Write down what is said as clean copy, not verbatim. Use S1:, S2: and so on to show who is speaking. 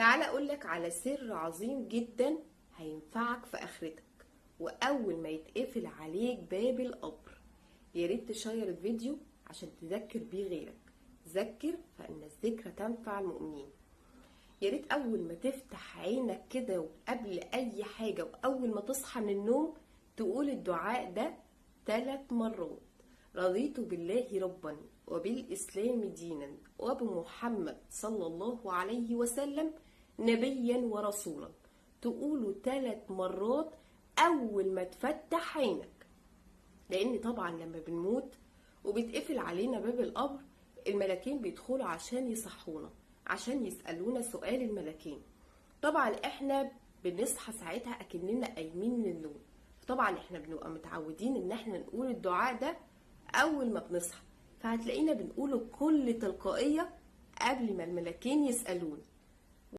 S1: تعال اقولك على سر عظيم جدا هينفعك في اخرتك. واول ما يتقفل عليك باب القبر يا ريت تشير الفيديو عشان تذكر بيه غيرك. ذكر فان الذكرى تنفع المؤمنين. يا ريت اول ما تفتح عينك كده وقبل اي حاجه واول ما تصحى من النوم تقول الدعاء ده 3 مرات. رضيت بالله ربا وبالإسلام دينا وبمحمد صلى الله عليه وسلم نبيا ورسولا. تقوله 3 مرات أول ما تفتح عينك، لأن طبعا لما بنموت وبيتقفل علينا باب القبر الملكين بيدخلوا عشان يصحونا، عشان يسألونا سؤال الملكين. طبعا احنا بنصحى ساعتها اكننا قايمين من النوم، طبعا احنا بنبقى متعودين ان احنا نقول الدعاء ده اول ما بنصحى، فهتلاقينا بنقوله بكل تلقائية قبل ما الملكين يسألونا.